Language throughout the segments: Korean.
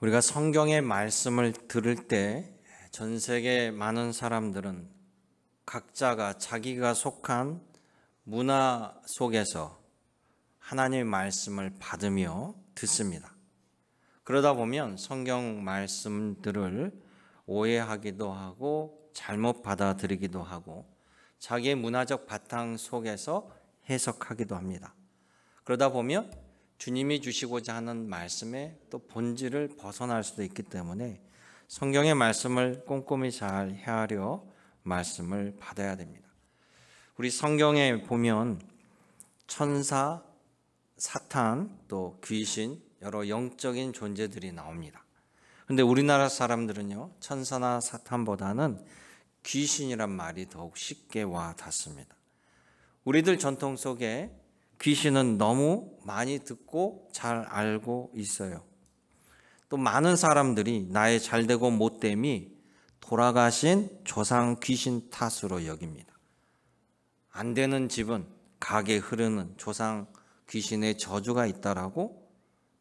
우리가 성경의 말씀을 들을 때 전 세계 많은 사람들은 각자가 자기가 속한 문화 속에서 하나님의 말씀을 받으며 듣습니다. 그러다 보면 성경 말씀들을 오해하기도 하고 잘못 받아들이기도 하고 자기의 문화적 바탕 속에서 해석하기도 합니다. 그러다 보면 주님이 주시고자 하는 말씀의 또 본질을 벗어날 수도 있기 때문에 성경의 말씀을 꼼꼼히 잘 헤아려 말씀을 받아야 됩니다. 우리 성경에 보면 천사, 사탄, 또 귀신, 여러 영적인 존재들이 나옵니다. 그런데 우리나라 사람들은요, 천사나 사탄보다는 귀신이란 말이 더욱 쉽게 와 닿습니다. 우리들 전통 속에 귀신은 너무 많이 듣고 잘 알고 있어요. 또 많은 사람들이 나의 잘되고 못됨이 돌아가신 조상 귀신 탓으로 여깁니다. 안 되는 집은 가게 흐르는 조상 귀신의 저주가 있다라고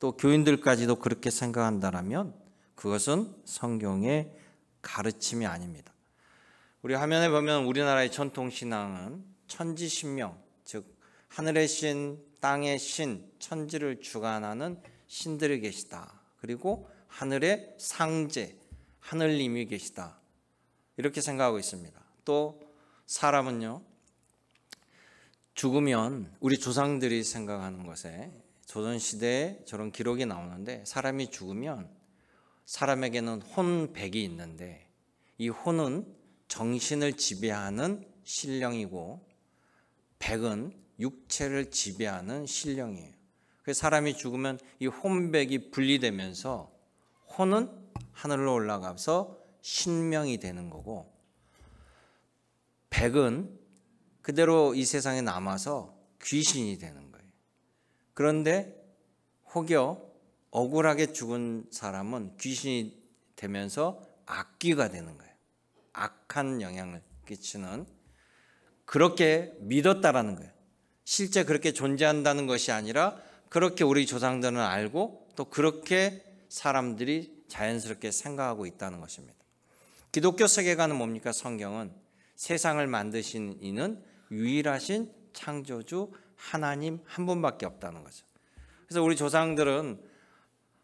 또 교인들까지도 그렇게 생각한다라면 그것은 성경의 가르침이 아닙니다. 우리 화면에 보면 우리나라의 전통신앙은 천지신명, 즉 하늘의 신, 땅의 신, 천지를 주관하는 신들이 계시다. 그리고 하늘의 상제, 하늘님이 계시다. 이렇게 생각하고 있습니다. 또 사람은요, 죽으면 우리 조상들이 생각하는 것에 조선시대에 저런 기록이 나오는데 사람이 죽으면 사람에게는 혼백이 있는데 이 혼은 정신을 지배하는 신령이고 백은 육체를 지배하는 신령이에요. 그래서 사람이 죽으면 이 혼백이 분리되면서 혼은 하늘로 올라가서 신명이 되는 거고 백은 그대로 이 세상에 남아서 귀신이 되는 거예요. 그런데 혹여 억울하게 죽은 사람은 귀신이 되면서 악귀가 되는 거예요. 악한 영향을 끼치는, 그렇게 믿었다라는 거예요. 실제 그렇게 존재한다는 것이 아니라 그렇게 우리 조상들은 알고 또 그렇게 사람들이 자연스럽게 생각하고 있다는 것입니다. 기독교 세계관은 뭡니까? 성경은 세상을 만드신 이는 유일하신 창조주 하나님 한 분밖에 없다는 거죠. 그래서 우리 조상들은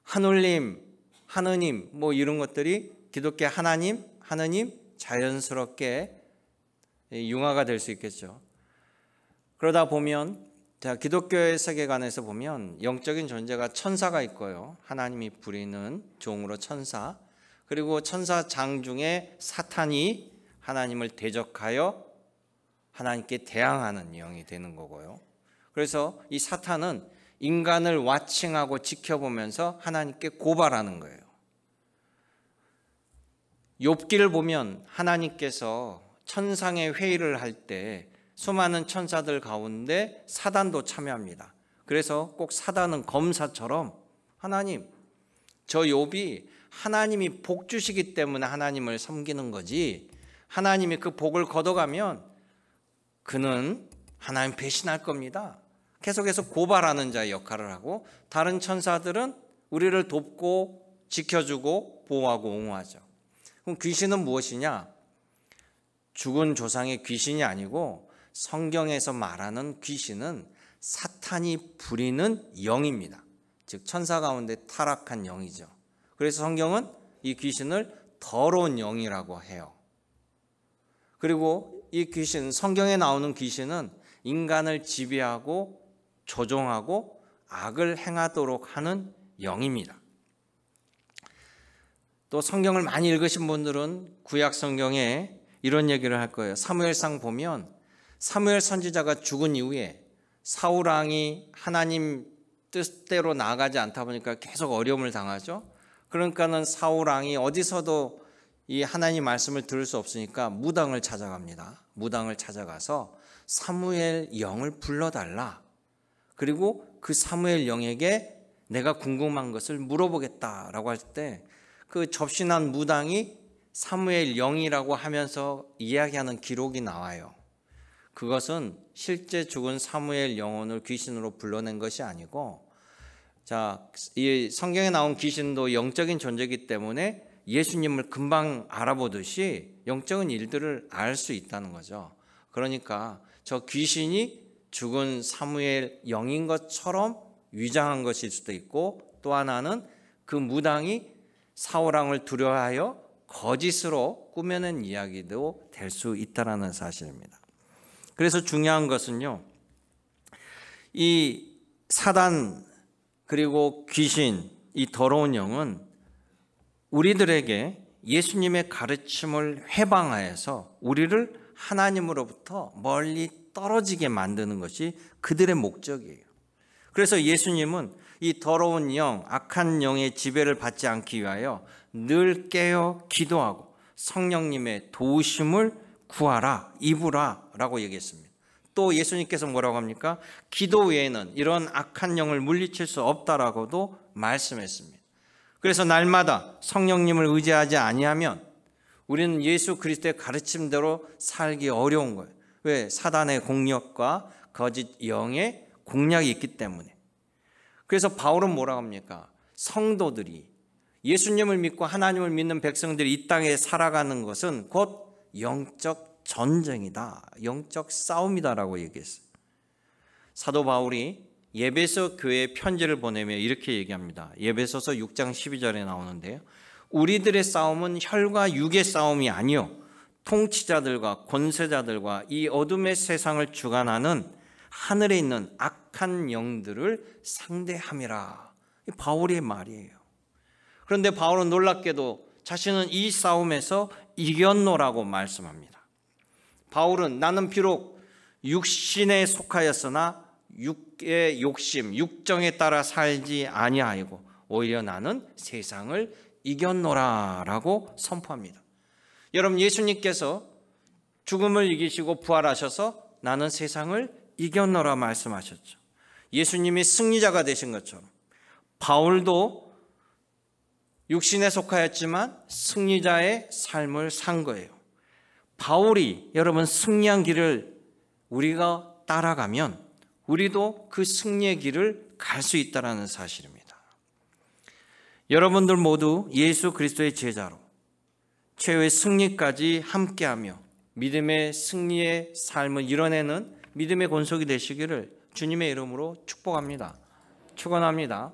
하늘님, 하느님 뭐 이런 것들이 기독교 하나님 자연스럽게 융화가 될 수 있겠죠. 그러다 보면 기독교의 세계관에서 보면 영적인 존재가 천사가 있고요. 하나님이 부리는 종으로 천사, 그리고 천사장 중에 사탄이 하나님을 대적하여 하나님께 대항하는 영이 되는 거고요. 그래서 이 사탄은 인간을 와칭하고 지켜보면서 하나님께 고발하는 거예요. 욥기를 보면 하나님께서 천상의 회의를 할 때 수많은 천사들 가운데 사단도 참여합니다. 그래서 꼭 사단은 검사처럼 하나님, 저 욥이 하나님이 복 주시기 때문에 하나님을 섬기는 거지 하나님이 그 복을 걷어가면 그는 하나님 배신할 겁니다. 계속해서 고발하는 자의 역할을 하고 다른 천사들은 우리를 돕고 지켜주고 보호하고 옹호하죠. 그럼 귀신은 무엇이냐? 죽은 조상의 귀신이 아니고 성경에서 말하는 귀신은 사탄이 부리는 영입니다. 즉 천사 가운데 타락한 영이죠. 그래서 성경은 이 귀신을 더러운 영이라고 해요. 그리고 이 귀신, 성경에 나오는 귀신은 인간을 지배하고 조종하고 악을 행하도록 하는 영입니다. 또 성경을 많이 읽으신 분들은 구약 성경에 이런 얘기를 할 거예요. 사무엘상 보면 사무엘 선지자가 죽은 이후에 사울 왕이 하나님 뜻대로 나아가지 않다 보니까 계속 어려움을 당하죠. 그러니까는 사울 왕이 어디서도 이 하나님 말씀을 들을 수 없으니까 무당을 찾아갑니다. 무당을 찾아가서 사무엘 영을 불러달라. 그리고 그 사무엘 영에게 내가 궁금한 것을 물어보겠다라고 할 때 그 접신한 무당이 사무엘 영이라고 하면서 이야기하는 기록이 나와요. 그것은 실제 죽은 사무엘 영혼을 귀신으로 불러낸 것이 아니고 자, 이 성경에 나온 귀신도 영적인 존재이기 때문에 예수님을 금방 알아보듯이 영적인 일들을 알 수 있다는 거죠. 그러니까 저 귀신이 죽은 사무엘 영인 것처럼 위장한 것일 수도 있고, 또 하나는 그 무당이 사울왕을 두려워하여 거짓으로 꾸며낸 이야기도 될 수 있다는 사실입니다. 그래서 중요한 것은요, 이 사단 그리고 귀신, 이 더러운 영은 우리들에게 예수님의 가르침을 회방하여서 우리를 하나님으로부터 멀리 떨어지게 만드는 것이 그들의 목적이에요. 그래서 예수님은 이 더러운 영, 악한 영의 지배를 받지 않기 위하여 늘 깨어 기도하고 성령님의 도우심을 구하라, 입으라 라고 얘기했습니다. 또 예수님께서 뭐라고 합니까? 기도 외에는 이런 악한 영을 물리칠 수 없다라고도 말씀했습니다. 그래서 날마다 성령님을 의지하지 아니하면 우리는 예수 그리스도의 가르침대로 살기 어려운 거예요. 왜? 사단의 공력과 거짓 영의 공략이 있기 때문에. 그래서 바울은 뭐라고 합니까? 성도들이, 예수님을 믿고 하나님을 믿는 백성들이 이 땅에 살아가는 것은 곧 영적 전쟁이다, 영적 싸움이다라고 얘기했어요. 사도 바울이 예배소 교회에 편지를 보내며 이렇게 얘기합니다. 예배소서 6장 12절에 나오는데요, 우리들의 싸움은 혈과 육의 싸움이 아니요 통치자들과 권세자들과 이 어둠의 세상을 주관하는 하늘에 있는 악한 영들을 상대함이라. 바울의 말이에요. 그런데 바울은 놀랍게도 자신은 이 싸움에서 이겼노라고 말씀합니다. 바울은 나는 비록 육신에 속하였으나 육의 욕심, 육정에 따라 살지 아니하고 오히려 나는 세상을 이겼노라라고 선포합니다. 여러분, 예수님께서 죽음을 이기시고 부활하셔서 나는 세상을 이겼노라 말씀하셨죠. 예수님이 승리자가 되신 것처럼 바울도 육신에 속하였지만 승리자의 삶을 산 거예요. 바울이 여러분 승리한 길을 우리가 따라가면 우리도 그 승리의 길을 갈 수 있다는 사실입니다. 여러분들 모두 예수 그리스도의 제자로 최후의 승리까지 함께하며 믿음의 승리의 삶을 이뤄내는 믿음의 권속이 되시기를 주님의 이름으로 축복합니다. 축원합니다.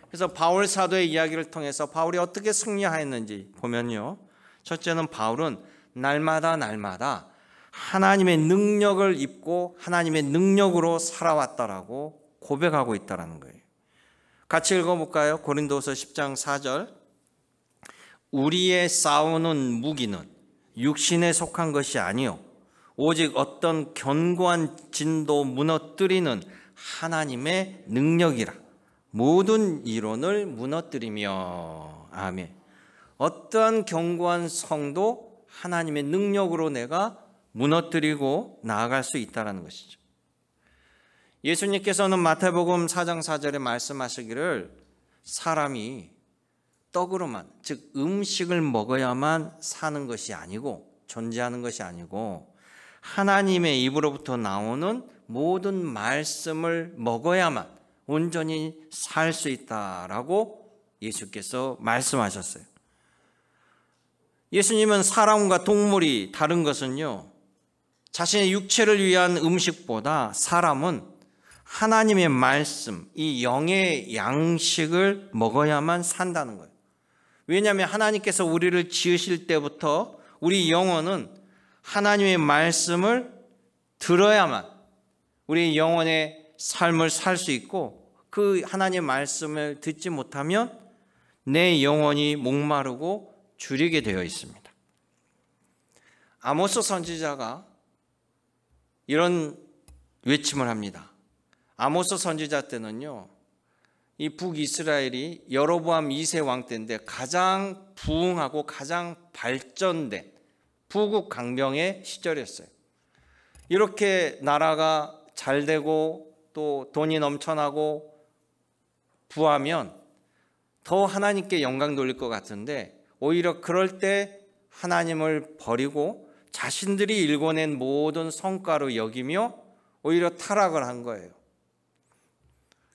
그래서 바울 사도의 이야기를 통해서 바울이 어떻게 승리하였는지 보면요, 첫째는 바울은 날마다 하나님의 능력을 입고 하나님의 능력으로 살아왔다라고 고백하고 있다는 거예요. 같이 읽어볼까요? 고린도서 10장 4절. 우리의 싸우는 무기는 육신에 속한 것이 아니요 오직 어떤 견고한 진도 무너뜨리는 하나님의 능력이라. 모든 이론을 무너뜨리며. 아멘. 어떠한 견고한 성도 하나님의 능력으로 내가 무너뜨리고 나아갈 수 있다는 것이죠. 예수님께서는 마태복음 4장 4절에 말씀하시기를 사람이 떡으로만, 즉 음식을 먹어야만 사는 것이 아니고, 존재하는 것이 아니고 하나님의 입으로부터 나오는 모든 말씀을 먹어야만 온전히 살 수 있다라고 예수께서 말씀하셨어요. 예수님은 사람과 동물이 다른 것은요, 자신의 육체를 위한 음식보다 사람은 하나님의 말씀, 이 영의 양식을 먹어야만 산다는 거예요. 왜냐하면 하나님께서 우리를 지으실 때부터 우리 영혼은 하나님의 말씀을 들어야만 우리 영혼의 삶을 살 수 있고, 그 하나님의 말씀을 듣지 못하면 내 영혼이 목마르고 줄이게 되어 있습니다. 아모스 선지자가 이런 외침을 합니다. 아모스 선지자 때는요, 이 북이스라엘이 여로보암 2세 왕 때인데 가장 부흥하고 가장 발전된 부국 강병의 시절이었어요. 이렇게 나라가 잘 되고 또 돈이 넘쳐나고 부하면 더 하나님께 영광 돌릴 것 같은데, 오히려 그럴 때 하나님을 버리고 자신들이 일궈낸 모든 성과로 여기며 오히려 타락을 한 거예요.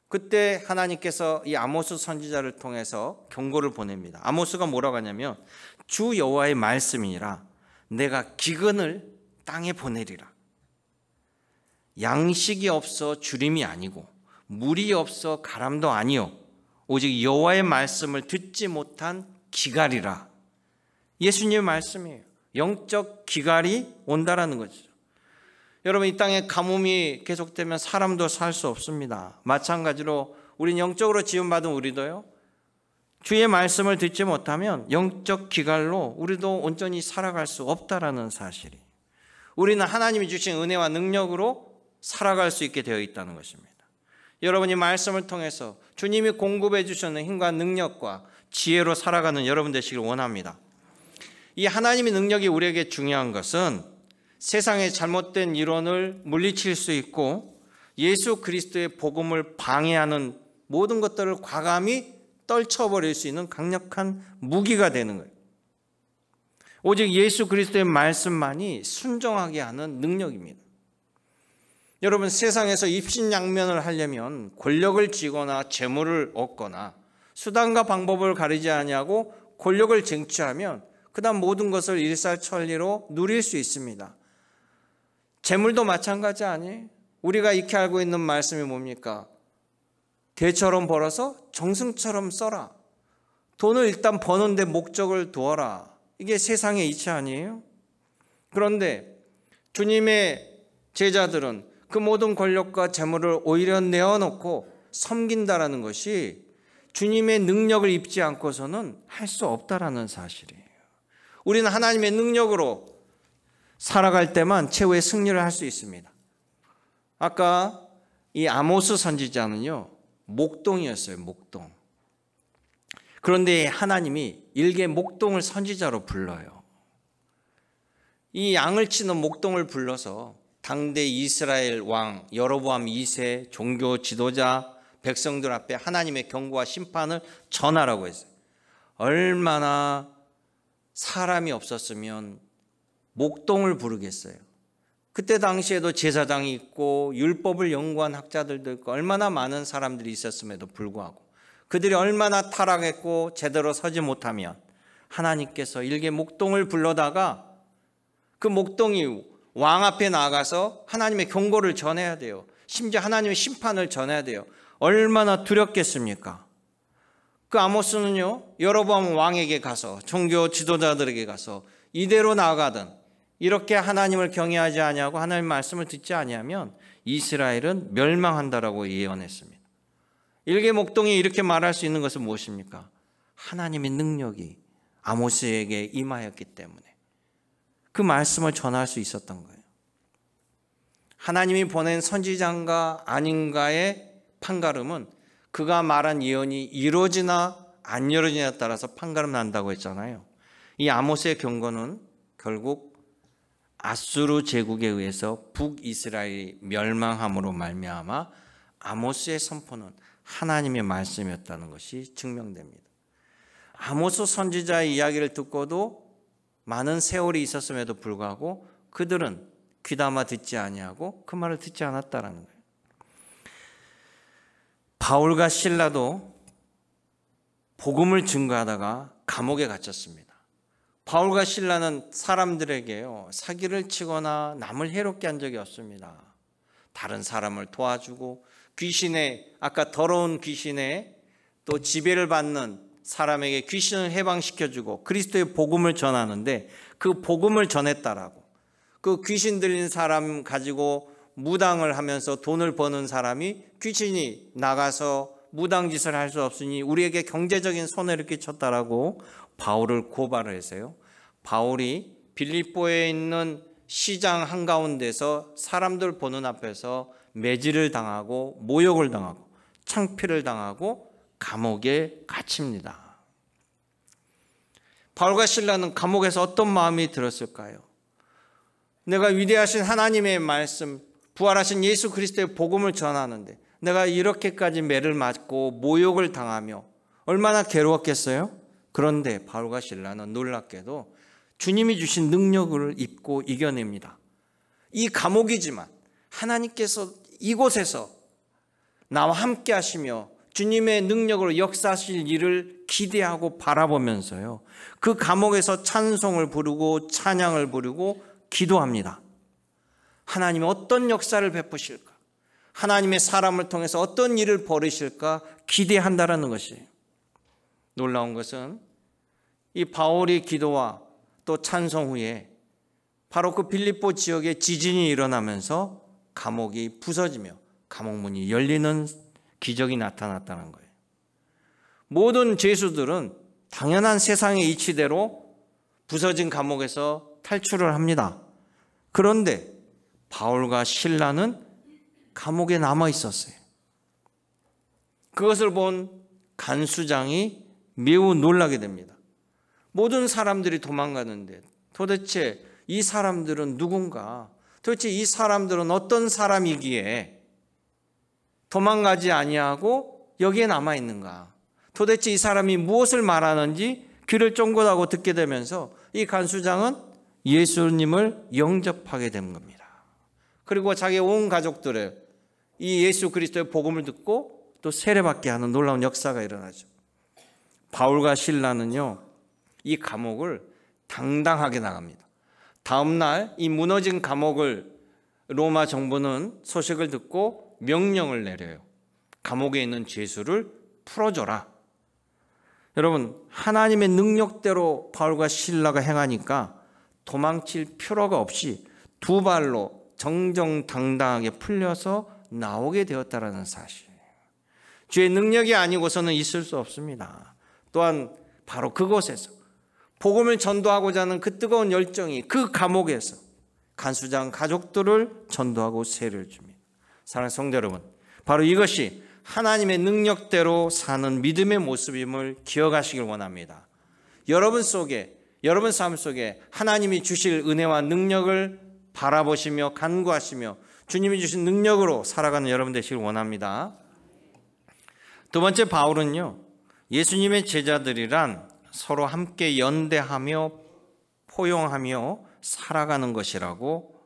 그때 하나님께서 이 아모스 선지자를 통해서 경고를 보냅니다. 아모스가 뭐라고 하냐면 주 여호와의 말씀이니라 내가 기근을 땅에 보내리라. 양식이 없어 주림이 아니고 물이 없어 가람도 아니요 오직 여호와의 말씀을 듣지 못한 기갈이라. 예수님의 말씀이에요. 영적 기갈이 온다라는 거죠. 여러분, 이 땅에 가뭄이 계속되면 사람도 살 수 없습니다. 마찬가지로 우린 영적으로 지원받은 우리도요, 주의 말씀을 듣지 못하면 영적 기갈로 우리도 온전히 살아갈 수 없다라는 사실이, 우리는 하나님이 주신 은혜와 능력으로 살아갈 수 있게 되어 있다는 것입니다. 여러분이 말씀을 통해서 주님이 공급해 주시는 힘과 능력과 지혜로 살아가는 여러분 되시길 원합니다. 이 하나님의 능력이 우리에게 중요한 것은 세상의 잘못된 이론을 물리칠 수 있고 예수 그리스도의 복음을 방해하는 모든 것들을 과감히 떨쳐버릴 수 있는 강력한 무기가 되는 거예요. 오직 예수 그리스도의 말씀만이 순종하게 하는 능력입니다. 여러분, 세상에서 입신양면을 하려면 권력을 쥐거나 재물을 얻거나 수단과 방법을 가리지 아니하고 권력을 쟁취하면 그다음 모든 것을 일사천리로 누릴 수 있습니다. 재물도 마찬가지 아니에요? 우리가 익히 알고 있는 말씀이 뭡니까? 대처럼 벌어서 정승처럼 써라. 돈을 일단 버는데 목적을 두어라. 이게 세상의 이치 아니에요? 그런데 주님의 제자들은 그 모든 권력과 재물을 오히려 내어놓고 섬긴다라는 것이 주님의 능력을 입지 않고서는 할 수 없다라는 사실이에요. 우리는 하나님의 능력으로 살아갈 때만 최후의 승리를 할 수 있습니다. 아까 이 아모스 선지자는요, 목동이었어요. 목동. 그런데 하나님이 일개 목동을 선지자로 불러요. 이 양을 치는 목동을 불러서 당대 이스라엘 왕 여로보암 2세 종교 지도자 백성들 앞에 하나님의 경고와 심판을 전하라고 했어요. 얼마나 사람이 없었으면 목동을 부르겠어요. 그때 당시에도 제사장이 있고 율법을 연구한 학자들도 있고 얼마나 많은 사람들이 있었음에도 불구하고 그들이 얼마나 타락했고 제대로 서지 못하면 하나님께서 일개 목동을 불러다가 그 목동이 왕 앞에 나가서 하나님의 경고를 전해야 돼요. 심지어 하나님의 심판을 전해야 돼요. 얼마나 두렵겠습니까? 그 아모스는요, 여로보암 왕에게 가서 종교 지도자들에게 가서 이대로 나아가든 이렇게 하나님을 경외하지 아니하고 하나님의 말씀을 듣지 아니하면 이스라엘은 멸망한다라고 예언했습니다. 일개 목동이 이렇게 말할 수 있는 것은 무엇입니까? 하나님의 능력이 아모스에게 임하였기 때문에 그 말씀을 전할 수 있었던 거예요. 하나님이 보낸 선지자인가 아닌가의 판가름은 그가 말한 예언이 이루어지나 안 이루어지냐에 따라서 판가름 난다고 했잖아요. 이 아모스의 경고는 결국 아수르 제국에 의해서 북이스라엘이 멸망함으로 말미암아 아모스의 선포는 하나님의 말씀이었다는 것이 증명됩니다. 아모스 선지자의 이야기를 듣고도 많은 세월이 있었음에도 불구하고 그들은 귀담아 듣지 아니하고 그 말을 듣지 않았다라는 거예요. 바울과 실라도 복음을 증거하다가 감옥에 갇혔습니다. 바울과 실라는 사람들에게요, 사기를 치거나 남을 해롭게 한 적이 없습니다. 다른 사람을 도와주고 귀신의, 아까 더러운 귀신의 또 지배를 받는 사람에게 귀신을 해방시켜주고 그리스도의 복음을 전하는데 그 복음을 전했다라고, 그 귀신 들린 사람 가지고 무당을 하면서 돈을 버는 사람이 귀신이 나가서 무당짓을 할 수 없으니 우리에게 경제적인 손해를 끼쳤다라고 바울을 고발을 했어요. 바울이 빌립보에 있는 시장 한가운데서 사람들 보는 앞에서 매질을 당하고 모욕을 당하고 창피를 당하고 감옥에 갇힙니다. 바울과 실라는 감옥에서 어떤 마음이 들었을까요? 내가 위대하신 하나님의 말씀, 부활하신 예수 그리스도의 복음을 전하는데 내가 이렇게까지 매를 맞고 모욕을 당하며 얼마나 괴로웠겠어요? 그런데 바울과 실라는 놀랍게도 주님이 주신 능력을 입고 이겨냅니다. 이 감옥이지만 하나님께서 이곳에서 나와 함께 하시며 주님의 능력으로 역사하실 일을 기대하고 바라보면서요, 그 감옥에서 찬송을 부르고 찬양을 부르고 기도합니다. 하나님이 어떤 역사를 베푸실까? 하나님의 사람을 통해서 어떤 일을 벌이실까 기대한다라는 것이에요. 놀라운 것은 이 바울의 기도와 또 찬송 후에 바로 그 빌립보 지역에 지진이 일어나면서 감옥이 부서지며 감옥문이 열리는 기적이 나타났다는 거예요. 모든 죄수들은 당연한 세상의 이치대로 부서진 감옥에서 탈출을 합니다. 그런데 바울과 실라는 감옥에 남아 있었어요. 그것을 본 간수장이 매우 놀라게 됩니다. 모든 사람들이 도망가는데 도대체 이 사람들은 누군가? 도대체 이 사람들은 어떤 사람이기에 도망가지 아니하고 여기에 남아 있는가? 도대체 이 사람이 무엇을 말하는지 귀를 쫑긋하고 듣게 되면서 이 간수장은 예수님을 영접하게 된 겁니다. 그리고 자기의 온 가족들을 이 예수 그리스도의 복음을 듣고 또 세례받게 하는 놀라운 역사가 일어나죠. 바울과 실라는요, 이 감옥을 당당하게 나갑니다. 다음 날 이 무너진 감옥을 로마 정부는 소식을 듣고 명령을 내려요. 감옥에 있는 죄수를 풀어줘라. 여러분, 하나님의 능력대로 바울과 실라가 행하니까 도망칠 필요가 없이 두 발로 정정당당하게 풀려서 나오게 되었다라는 사실. 주의 능력이 아니고서는 있을 수 없습니다. 또한 바로 그곳에서 복음을 전도하고자 하는 그 뜨거운 열정이 그 감옥에서 간수장 가족들을 전도하고 세례를 줍니다. 사랑하는 성도 여러분, 바로 이것이 하나님의 능력대로 사는 믿음의 모습임을 기억하시길 원합니다. 여러분 속에, 여러분 삶 속에 하나님이 주실 은혜와 능력을 바라보시며 간구하시며 주님이 주신 능력으로 살아가는 여러분 되시길 원합니다. 두 번째, 바울은요, 예수님의 제자들이란 서로 함께 연대하며 포용하며 살아가는 것이라고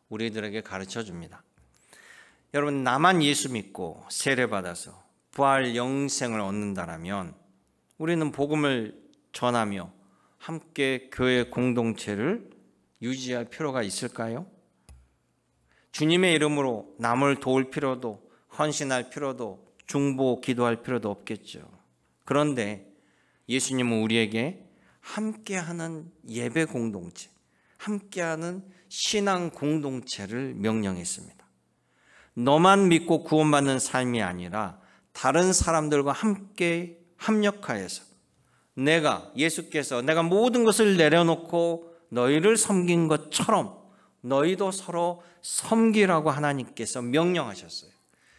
우리들에게 가르쳐 줍니다. 여러분, 나만 예수 믿고 세례받아서 부활 영생을 얻는다라면 우리는 복음을 전하며 함께 교회 공동체를 유지할 필요가 있을까요? 주님의 이름으로 남을 도울 필요도, 헌신할 필요도, 중보 기도할 필요도 없겠죠. 그런데 예수님은 우리에게 함께하는 예배 공동체, 함께하는 신앙 공동체를 명령했습니다. 너만 믿고 구원받는 삶이 아니라 다른 사람들과 함께 합력하여서 예수께서 내가 모든 것을 내려놓고 너희를 섬긴 것처럼 너희도 서로 섬기라고 하나님께서 명령하셨어요.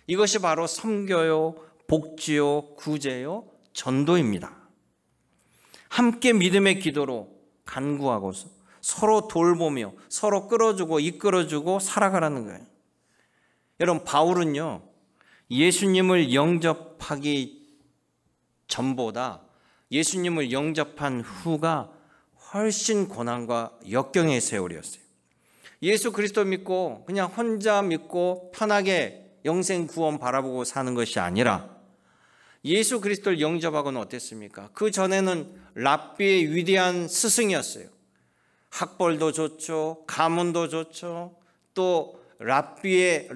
이것이 바로 섬겨요, 복지요, 구제요, 전도입니다. 함께 믿음의 기도로 간구하고서 서로 돌보며 서로 끌어주고 이끌어주고 살아가라는 거예요. 여러분, 바울은요, 예수님을 영접하기 전보다 예수님을 영접한 후가 훨씬 고난과 역경의 세월이었어요. 예수 그리스도 믿고 그냥 혼자 믿고 편하게 영생 구원 바라보고 사는 것이 아니라 예수 그리스도를 영접하고는 어땠습니까? 그 전에는 랍비의 위대한 스승이었어요. 학벌도 좋죠, 가문도 좋죠, 또 랍비의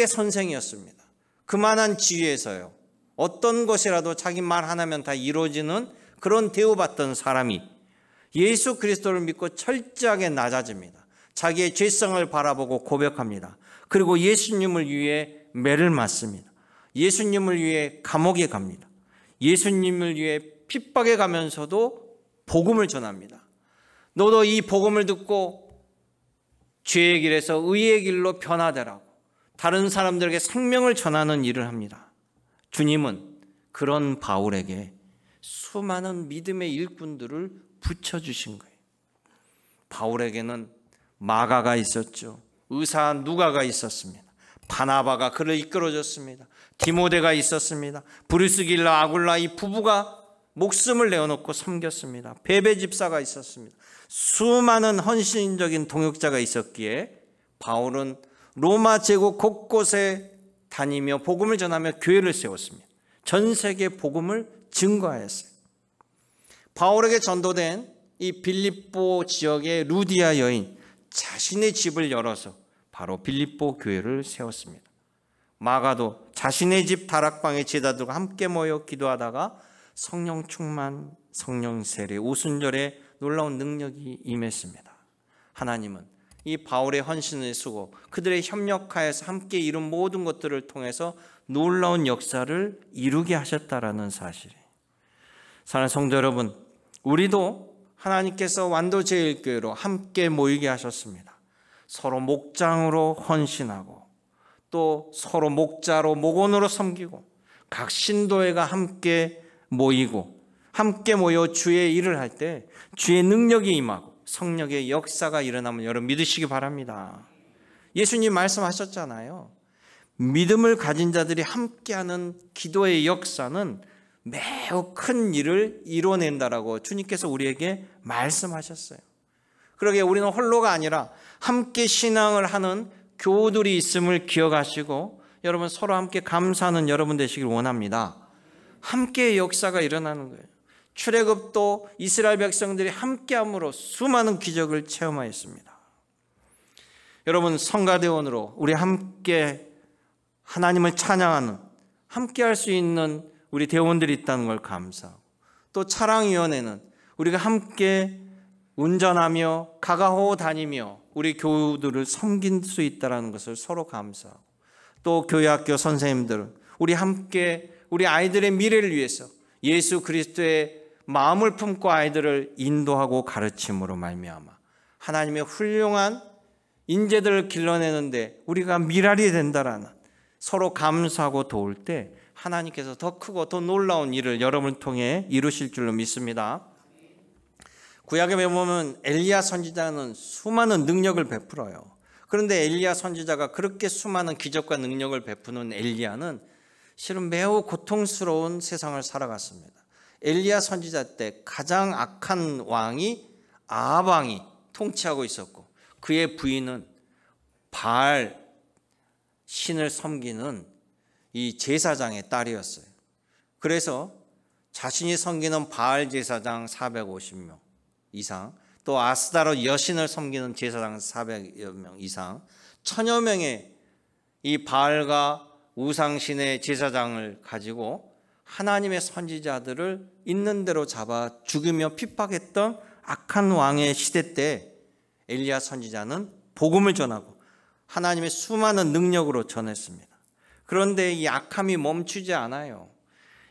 선생이었습니다. 그만한 지위에서요, 어떤 것이라도 자기 말 하나면 다 이루어지는 그런 대우받던 사람이 예수 그리스도를 믿고 철저하게 낮아집니다. 자기의 죄성을 바라보고 고백합니다. 그리고 예수님을 위해 매를 맞습니다. 예수님을 위해 감옥에 갑니다. 예수님을 위해 핍박에 가면서도 복음을 전합니다. 너도 이 복음을 듣고 죄의 길에서 의의 길로 변화되라고 다른 사람들에게 생명을 전하는 일을 합니다. 주님은 그런 바울에게 수많은 믿음의 일꾼들을 붙여주신 거예요. 바울에게는 마가가 있었죠. 의사 누가가 있었습니다. 바나바가 그를 이끌어줬습니다. 디모데가 있었습니다. 브루스길라, 아굴라 이 부부가 목숨을 내어놓고 섬겼습니다. 베베 집사가 있었습니다. 수많은 헌신적인 동역자가 있었기에 바울은 로마 제국 곳곳에 다니며 복음을 전하며 교회를 세웠습니다. 전 세계에 복음을 증거하였어요. 바울에게 전도된 이 빌립보 지역의 루디아 여인, 자신의 집을 열어서 바로 빌립보 교회를 세웠습니다. 마가도 자신의 집 다락방에 제자들과 함께 모여 기도하다가 성령 충만, 성령 세례, 오순절에 놀라운 능력이 임했습니다. 하나님은 이 바울의 헌신의 수고, 그들의 협력하여서 함께 이룬 모든 것들을 통해서 놀라운 역사를 이루게 하셨다라는 사실이에요. 사랑하는 성도 여러분, 우리도 하나님께서 완도제일교회로 함께 모이게 하셨습니다. 서로 목장으로 헌신하고 또 서로 목자로 목원으로 섬기고 각 신도회가 함께 모이고 함께 모여 주의 일을 할 때 주의 능력이 임하고 성령의 역사가 일어나면 여러분 믿으시기 바랍니다. 예수님 말씀하셨잖아요. 믿음을 가진 자들이 함께하는 기도의 역사는 매우 큰 일을 이뤄낸다라고 주님께서 우리에게 말씀하셨어요. 그러기에 우리는 홀로가 아니라 함께 신앙을 하는 교우들이 있음을 기억하시고 여러분 서로 함께 감사하는 여러분 되시길 원합니다. 함께의 역사가 일어나는 거예요. 출애굽도 이스라엘 백성들이 함께함으로 수많은 기적을 체험하였습니다. 여러분 성가대원으로 우리 함께 하나님을 찬양하는 함께 할 수 있는 우리 대원들이 있다는 걸 감사하고 또 차량위원회는 우리가 함께 운전하며 가가호 다니며 우리 교우들을 섬길 수 있다는 것을 서로 감사하고 또 교회학교 선생님들은 우리 함께 우리 아이들의 미래를 위해서 예수 그리스도의 마음을 품고 아이들을 인도하고 가르침으로 말미암아 하나님의 훌륭한 인재들을 길러내는데 우리가 미랄이 된다라는 서로 감사하고 도울 때 하나님께서 더 크고 더 놀라운 일을 여러분을 통해 이루실 줄로 믿습니다. 구약에 보면 엘리야 선지자는 수많은 능력을 베풀어요. 그런데 엘리야 선지자가 그렇게 수많은 기적과 능력을 베푸는 엘리야는 실은 매우 고통스러운 세상을 살아갔습니다. 엘리야 선지자 때 가장 악한 왕이 아합 왕이 통치하고 있었고 그의 부인은 바알 신을 섬기는 이 제사장의 딸이었어요. 그래서 자신이 섬기는 바알 제사장 450명 이상, 또 아스다롯 여신을 섬기는 제사장 400여 명 이상, 1000여 명의 이 바알과 우상신의 제사장을 가지고 하나님의 선지자들을 있는 대로 잡아 죽이며 핍박했던 악한 왕의 시대 때 엘리야 선지자는 복음을 전하고 하나님의 수많은 능력으로 전했습니다. 그런데 이 악함이 멈추지 않아요.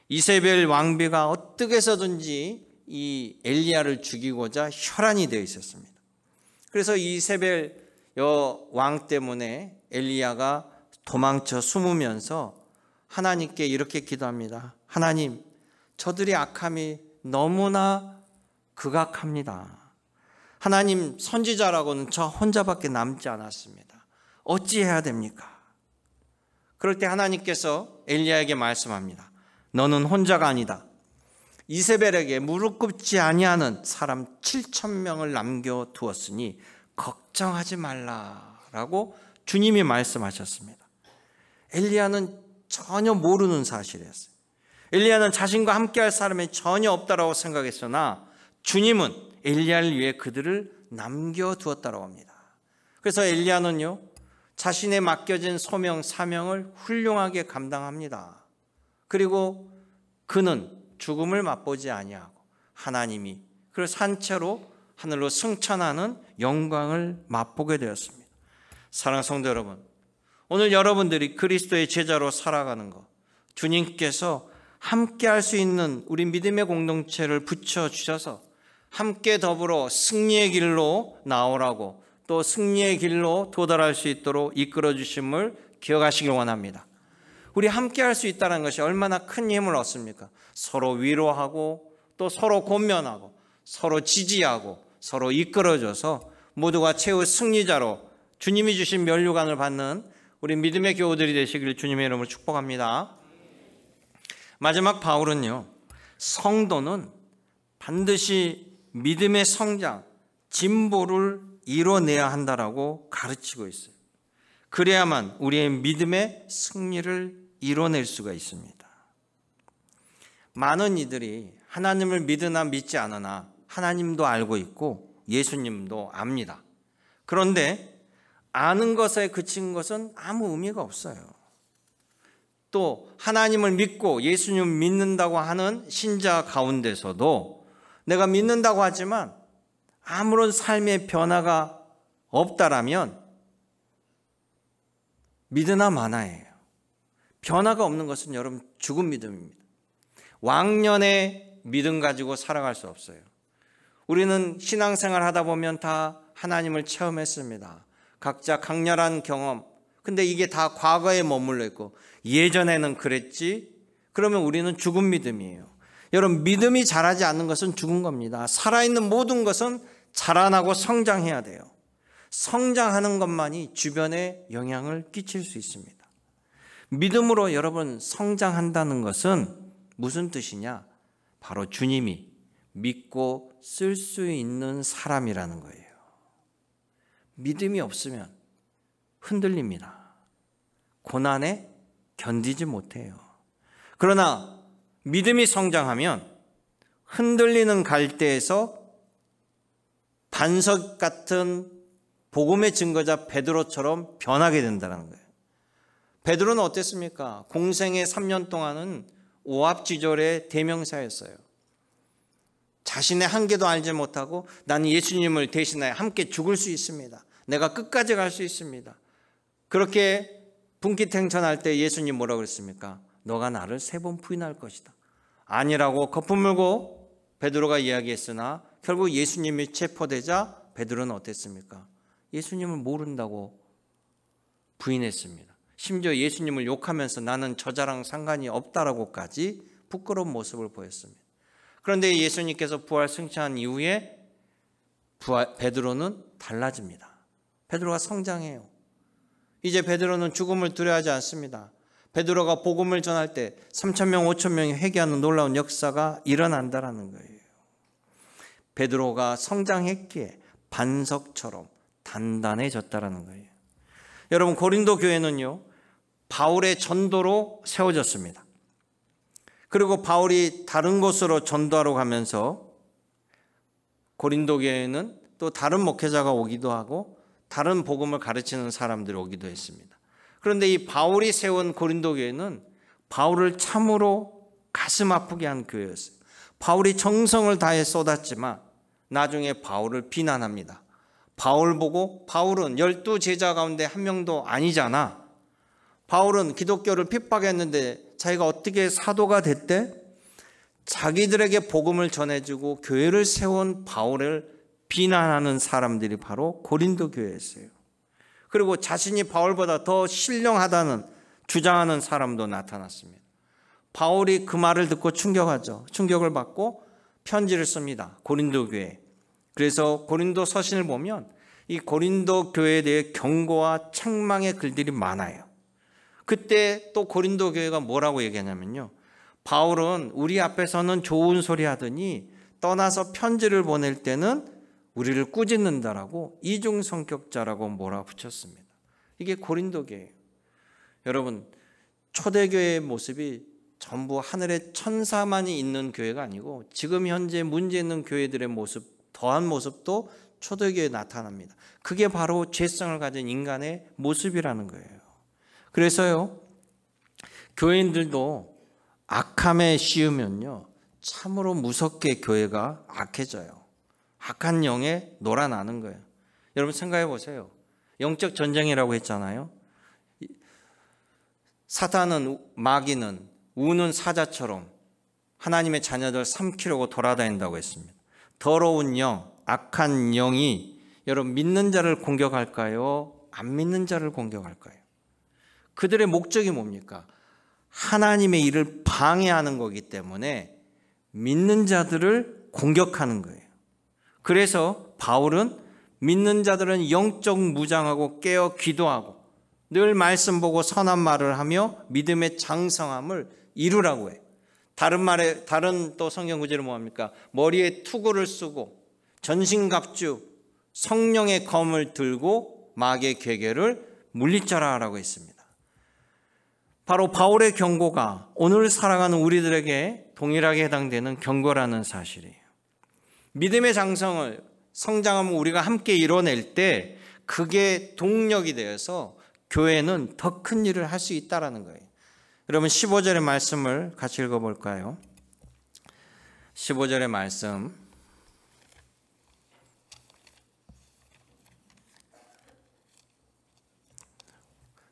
이세벨 왕비가 어떻게 해서든지 이 엘리야를 죽이고자 혈안이 되어 있었습니다. 그래서 이세벨 왕 때문에 엘리야가 도망쳐 숨으면서 하나님께 이렇게 기도합니다. 하나님, 저들의 악함이 너무나 극악합니다. 하나님, 선지자라고는 저 혼자밖에 남지 않았습니다. 어찌해야 됩니까? 그럴 때 하나님께서 엘리야에게 말씀합니다. 너는 혼자가 아니다. 이세벨에게 무릎 꿇지 아니하는 사람 7,000명을 남겨두었으니 걱정하지 말라라고 주님이 말씀하셨습니다. 엘리야는 전혀 모르는 사실이었어요. 엘리야는 자신과 함께할 사람이 전혀 없다라고 생각했으나 주님은 엘리야를 위해 그들을 남겨두었다고 합니다. 그래서 엘리야는요 자신의 맡겨진 소명 사명을 훌륭하게 감당합니다. 그리고 그는 죽음을 맛보지 아니하고 하나님이 그를 산채로 하늘로 승천하는 영광을 맛보게 되었습니다. 사랑하는 성도 여러분, 오늘 여러분들이 그리스도의 제자로 살아가는 것, 주님께서 함께 할 수 있는 우리 믿음의 공동체를 붙여주셔서 함께 더불어 승리의 길로 나오라고 또 승리의 길로 도달할 수 있도록 이끌어 주심을 기억하시길 원합니다. 우리 함께 할 수 있다는 것이 얼마나 큰 힘을 얻습니까? 서로 위로하고 또 서로 권면하고 서로 지지하고 서로 이끌어줘서 모두가 최후 승리자로 주님이 주신 면류관을 받는 우리 믿음의 교우들이 되시길 주님의 이름으로 축복합니다. 마지막 바울은요, 성도는 반드시 믿음의 성장, 진보를 이뤄내야 한다라고 가르치고 있어요. 그래야만 우리의 믿음의 승리를 이뤄낼 수가 있습니다. 많은 이들이 하나님을 믿으나 믿지 않으나 하나님도 알고 있고 예수님도 압니다. 그런데 아는 것에 그친 것은 아무 의미가 없어요. 또 하나님을 믿고 예수님 믿는다고 하는 신자 가운데서도 내가 믿는다고 하지만 아무런 삶의 변화가 없다라면 믿으나 마나예요. 변화가 없는 것은 여러분 죽은 믿음입니다. 왕년의 믿음 가지고 살아갈 수 없어요. 우리는 신앙생활 하다 보면 다 하나님을 체험했습니다. 각자 강렬한 경험. 근데 이게 다 과거에 머물러 있고 예전에는 그랬지. 그러면 우리는 죽은 믿음이에요. 여러분, 믿음이 자라지 않는 것은 죽은 겁니다. 살아있는 모든 것은 자라나고 성장해야 돼요. 성장하는 것만이 주변에 영향을 끼칠 수 있습니다. 믿음으로 여러분 성장한다는 것은 무슨 뜻이냐? 바로 주님이 믿고 쓸 수 있는 사람이라는 거예요. 믿음이 없으면 흔들립니다. 고난에 견디지 못해요. 그러나 믿음이 성장하면 흔들리는 갈대에서 반석 같은 복음의 증거자 베드로처럼 변하게 된다는 거예요. 베드로는 어땠습니까? 공생의 3년 동안은 오합지졸의 대명사였어요. 자신의 한계도 알지 못하고 나는 예수님을 대신하여 함께 죽을 수 있습니다. 내가 끝까지 갈 수 있습니다. 그렇게 분기탱천할 때 예수님 뭐라고 그랬습니까? 너가 나를 3번 부인할 것이다. 아니라고 거품 물고 베드로가 이야기했으나 결국 예수님이 체포되자 베드로는 어땠습니까? 예수님을 모른다고 부인했습니다. 심지어 예수님을 욕하면서 나는 저자랑 상관이 없다라고까지 부끄러운 모습을 보였습니다. 그런데 예수님께서 부활 승천한 이후에 베드로는 달라집니다. 베드로가 성장해요. 이제 베드로는 죽음을 두려워하지 않습니다. 베드로가 복음을 전할 때 3,000명, 5,000명이 회개하는 놀라운 역사가 일어난다는 거예요. 베드로가 성장했기에 반석처럼 단단해졌다는 거예요. 여러분, 고린도 교회는요, 바울의 전도로 세워졌습니다. 그리고 바울이 다른 곳으로 전도하러 가면서 고린도 교회는 또 다른 목회자가 오기도 하고 다른 복음을 가르치는 사람들이 오기도 했습니다. 그런데 이 바울이 세운 고린도 교회는 바울을 참으로 가슴 아프게 한 교회였어요. 바울이 정성을 다해 쏟았지만 나중에 바울을 비난합니다. 바울 보고 바울은 12제자 가운데 한 명도 아니잖아. 바울은 기독교를 핍박했는데 자기가 어떻게 사도가 됐대? 자기들에게 복음을 전해주고 교회를 세운 바울을 비난하는 사람들이 바로 고린도 교회였어요. 그리고 자신이 바울보다 더 신령하다는 주장하는 사람도 나타났습니다. 바울이 그 말을 듣고 충격하죠. 충격을 받고 편지를 씁니다. 고린도 교회. 그래서 고린도 서신을 보면 이 고린도 교회에 대해 경고와 책망의 글들이 많아요. 그때 또 고린도 교회가 뭐라고 얘기하냐면요, 바울은 우리 앞에서는 좋은 소리 하더니 떠나서 편지를 보낼 때는 우리를 꾸짖는다라고 이중성격자라고 몰아붙였습니다. 이게 고린도 교회예요. 여러분, 초대교회의 모습이 전부 하늘에 천사만이 있는 교회가 아니고 지금 현재 문제 있는 교회들의 모습, 더한 모습도 초대교회에 나타납니다. 그게 바로 죄성을 가진 인간의 모습이라는 거예요. 그래서요, 교인들도 악함에 씌우면요, 참으로 무섭게 교회가 악해져요. 악한 영에 놀아나는 거예요. 여러분 생각해 보세요. 영적 전쟁이라고 했잖아요. 사탄은, 마귀는 우는 사자처럼 하나님의 자녀들 삼키려고 돌아다닌다고 했습니다. 더러운 영, 악한 영이 여러분 믿는 자를 공격할까요? 안 믿는 자를 공격할까요? 그들의 목적이 뭡니까? 하나님의 일을 방해하는 거기 때문에 믿는 자들을 공격하는 거예요. 그래서 바울은 믿는 자들은 영적 무장하고 깨어 기도하고 늘 말씀 보고 선한 말을 하며 믿음의 장성함을 이루라고 해요. 다른 또 성경 구절은 뭐합니까? 머리에 투구를 쓰고 전신갑주 성령의 검을 들고 마귀의 괴계를 물리쳐라라고 했습니다. 바로 바울의 경고가 오늘 살아가는 우리들에게 동일하게 해당되는 경고라는 사실이에요. 믿음의 장성을 성장하면 우리가 함께 이뤄낼 때 그게 동력이 되어서 교회는 더 큰 일을 할 수 있다는 거예요. 여러분 15절의 말씀을 같이 읽어볼까요? 15절의 말씀.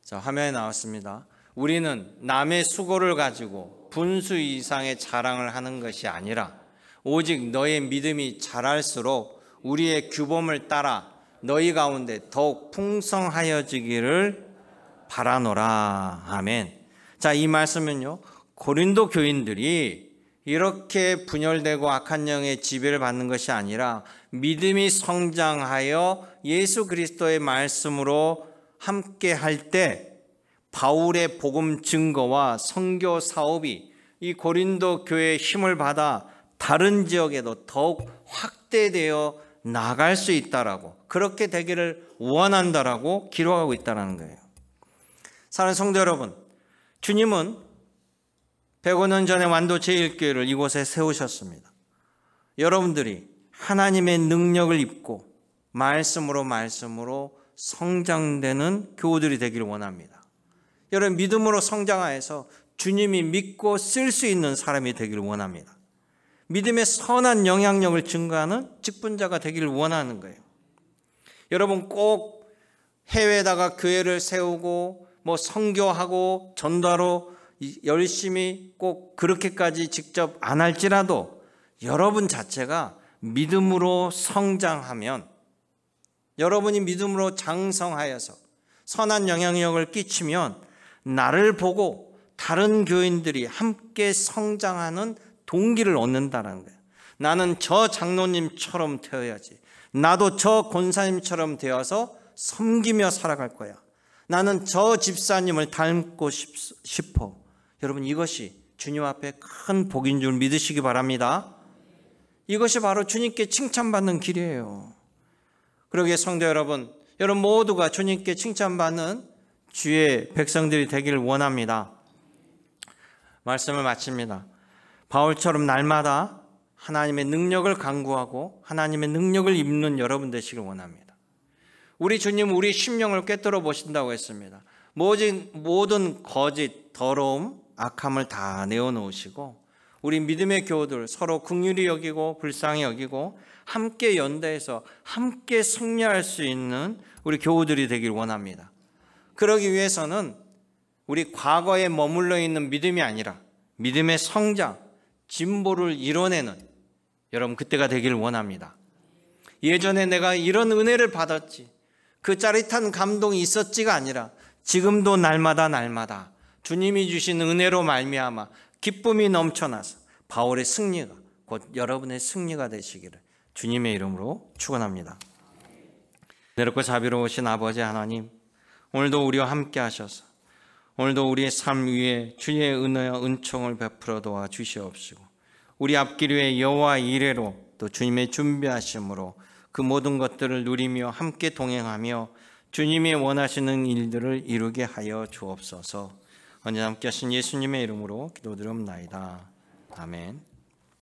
자, 화면에 나왔습니다. 우리는 남의 수고를 가지고 분수 이상의 자랑을 하는 것이 아니라 오직 너의 믿음이 자랄수록 우리의 규범을 따라 너희 가운데 더욱 풍성하여지기를 바라노라. 아멘. 자, 이 말씀은요, 고린도 교인들이 이렇게 분열되고 악한 영의 지배를 받는 것이 아니라 믿음이 성장하여 예수 그리스도의 말씀으로 함께 할 때 바울의 복음 증거와 선교 사업이 이 고린도 교회의 힘을 받아 다른 지역에도 더욱 확대되어 나갈 수 있다라고, 그렇게 되기를 원한다라고 기록하고 있다는 거예요. 사랑하는 성도 여러분, 주님은 105년 전에 완도 제1교회를 이곳에 세우셨습니다. 여러분들이 하나님의 능력을 입고 말씀으로 성장되는 교우들이 되기를 원합니다. 여러분, 믿음으로 성장하여서 주님이 믿고 쓸 수 있는 사람이 되기를 원합니다. 믿음의 선한 영향력을 증가하는 직분자가 되기를 원하는 거예요. 여러분, 꼭 해외에다가 교회를 세우고 선교하고 전도하러 열심히 꼭 그렇게까지 직접 안 할지라도 여러분 자체가 믿음으로 성장하면, 여러분이 믿음으로 장성하여서 선한 영향력을 끼치면 나를 보고 다른 교인들이 함께 성장하는 동기를 얻는다는 거예요. 나는 저 장로님처럼 되어야지. 나도 저 권사님처럼 되어서 섬기며 살아갈 거야. 나는 저 집사님을 닮고 싶어. 여러분, 이것이 주님 앞에 큰 복인 줄 믿으시기 바랍니다. 이것이 바로 주님께 칭찬받는 길이에요. 그러기에 성도 여러분, 여러분 모두가 주님께 칭찬받는 주의 백성들이 되기를 원합니다. 말씀을 마칩니다. 바울처럼 날마다 하나님의 능력을 간구하고 하나님의 능력을 입는 여러분 되시길 원합니다. 우리 주님은 우리 심령을 꿰뚫어 보신다고 했습니다. 모든 거짓, 더러움, 악함을 다 내어놓으시고 우리 믿음의 교우들 서로 긍휼히 여기고 불쌍히 여기고 함께 연대해서 함께 승리할 수 있는 우리 교우들이 되길 원합니다. 그러기 위해서는 우리 과거에 머물러 있는 믿음이 아니라 믿음의 성장, 진보를 이뤄내는 여러분 그때가 되기를 원합니다. 예전에 내가 이런 은혜를 받았지, 그 짜릿한 감동이 있었지가 아니라 지금도 날마다 주님이 주신 은혜로 말미암아 기쁨이 넘쳐나서 바울의 승리가 곧 여러분의 승리가 되시기를 주님의 이름으로 축원합니다. 내롭고 자비로우신 아버지 하나님, 오늘도 우리와 함께 하셔서 오늘도 우리의 삶 위에 주의 은혜와 은총을 베풀어 도와 주시옵시고 우리 앞길 위에 여호와 이레로 또 주님의 준비하심으로 그 모든 것들을 누리며 함께 동행하며 주님이 원하시는 일들을 이루게 하여 주옵소서. 언제나 함께 하신 예수님의 이름으로 기도드리옵나이다. 아멘.